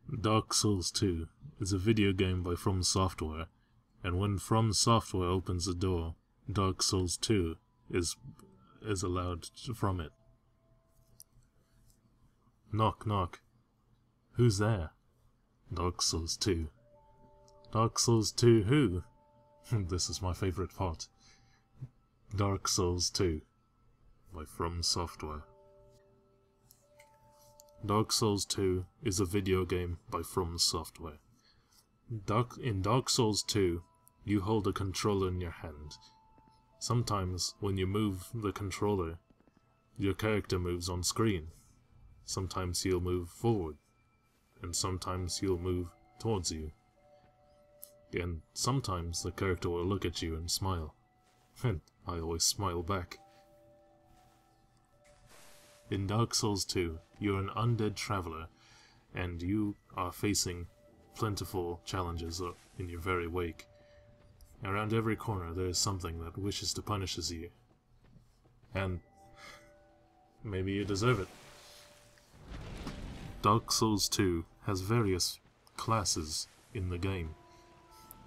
Dark Souls 2 is a video game by From Software, and when From Software opens the door, Dark Souls 2 is allowed from it. Knock knock. Who's there? Dark Souls 2. Dark Souls 2 who? This is my favorite part. Dark Souls 2 by From Software. Dark Souls 2 is a video game by From Software. In Dark Souls 2, you hold a controller in your hand. Sometimes, when you move the controller, your character moves on screen. Sometimes he'll move forward, and sometimes he'll move towards you. And sometimes the character will look at you and smile. And I always smile back. In Dark Souls 2, you're an undead traveler, and you are facing plentiful challenges in your very wake. Around every corner there is something that wishes to punish you. And maybe you deserve it. Dark Souls 2 has various classes in the game.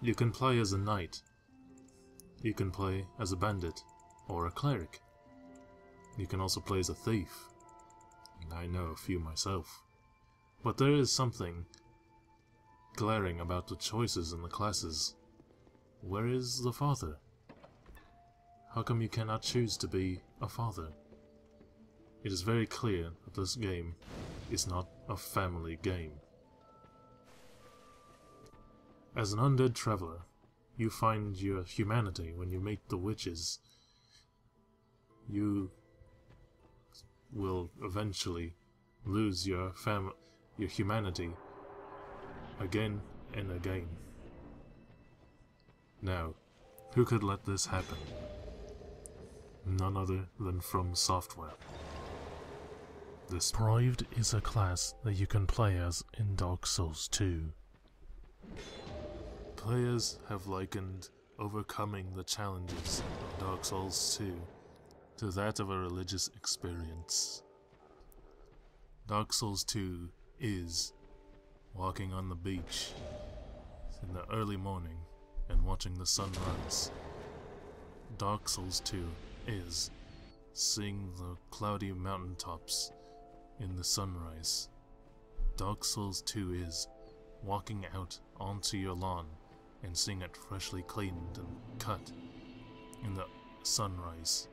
You can play as a knight. You can play as a bandit or a cleric. You can also play as a thief. And I know a few myself. But there is something glaring about the choices in the classes. Where is the father? How come you cannot choose to be a father? It is very clear that this game is not a family game. As an undead traveler, you find your humanity when you meet the witches. You will eventually lose your humanity again and again. Now, who could let this happen? None other than From Software. This Deprived is a class that you can play as in Dark Souls 2. Players have likened overcoming the challenges of Dark Souls 2 to that of a religious experience. Dark Souls 2 is walking on the beach in the early morning and watching the sun rise. Dark Souls 2 is seeing the cloudy mountaintops in the sunrise. Dark Souls 2 is walking out onto your lawn and seeing it freshly cleaned and cut in the sunrise.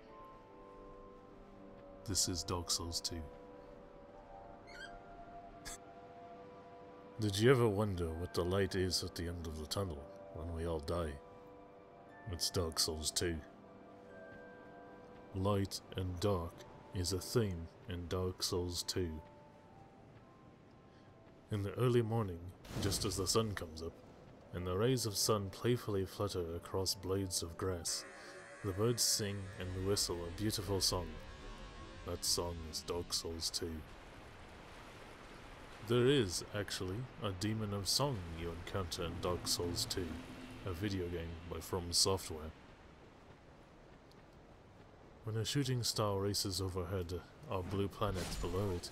This is Dark Souls 2. Did you ever wonder what the light is at the end of the tunnel when we all die? It's Dark Souls 2. Light and dark is a theme in Dark Souls 2. In the early morning, just as the sun comes up, and the rays of sun playfully flutter across blades of grass, the birds sing and whistle a beautiful song. That song is Dark Souls 2. There is, actually, a demon of song you encounter in Dark Souls 2, a video game by From Software. When a shooting star races overhead our blue planet below it,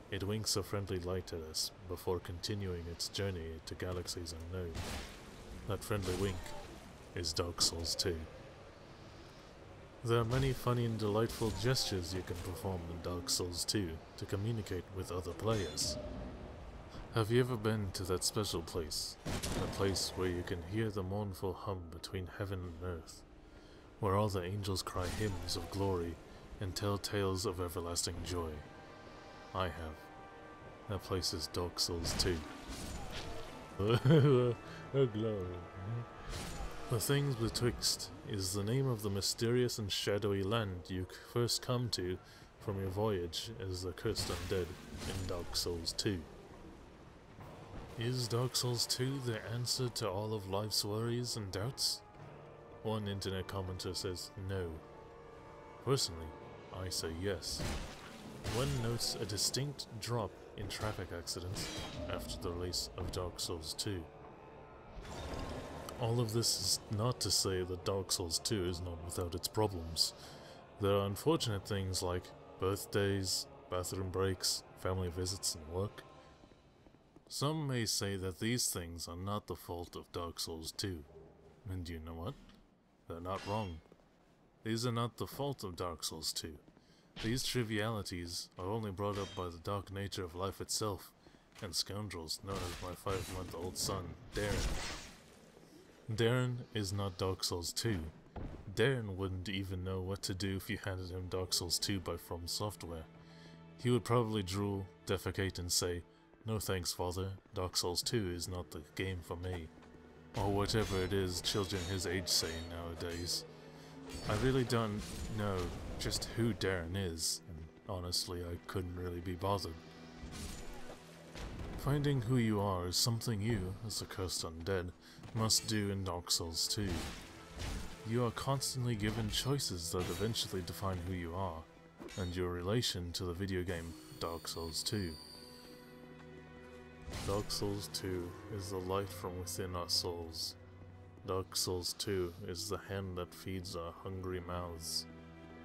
it winks a friendly light at us before continuing its journey to galaxies unknown. That friendly wink is Dark Souls 2. There are many funny and delightful gestures you can perform in Dark Souls 2 to communicate with other players. Have you ever been to that special place? A place where you can hear the mournful hum between heaven and earth, where all the angels cry hymns of glory and tell tales of everlasting joy. I have. That place is Dark Souls 2. Glory. The Things Betwixt is the name of the mysterious and shadowy land you first come to from your voyage as the cursed undead in Dark Souls 2. Is Dark Souls 2 the answer to all of life's worries and doubts? One internet commenter says no. Personally, I say yes. One notes a distinct drop in traffic accidents after the release of Dark Souls 2. All of this is not to say that Dark Souls 2 is not without its problems. There are unfortunate things like birthdays, bathroom breaks, family visits and work. Some may say that these things are not the fault of Dark Souls 2. And you know what? They're not wrong. These are not the fault of Dark Souls 2. These trivialities are only brought up by the dark nature of life itself, and scoundrels known as my 5-month-old son, Darren. Darren is not Dark Souls 2. Darren wouldn't even know what to do if you handed him Dark Souls 2 by From Software. He would probably drool, defecate and say, "No thanks, father, Dark Souls 2 is not the game for me." Or whatever it is children his age say nowadays. I really don't know just who Darren is, and honestly I couldn't really be bothered. Finding who you are is something you, as a cursed undead, must do in Dark Souls 2. You are constantly given choices that eventually define who you are, and your relation to the video game Dark Souls 2. Dark Souls 2 is the light from within our souls. Dark Souls 2 is the hand that feeds our hungry mouths.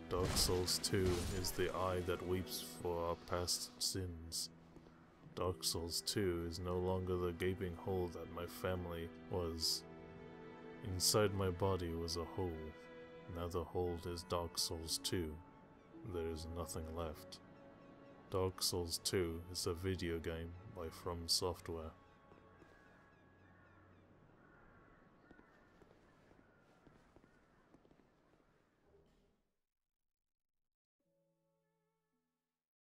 Dark Souls 2 is the eye that weeps for our past sins. Dark Souls 2 is no longer the gaping hole that my family was. Inside my body was a hole. Now the hole is Dark Souls 2. There is nothing left. Dark Souls 2 is a video game by From Software.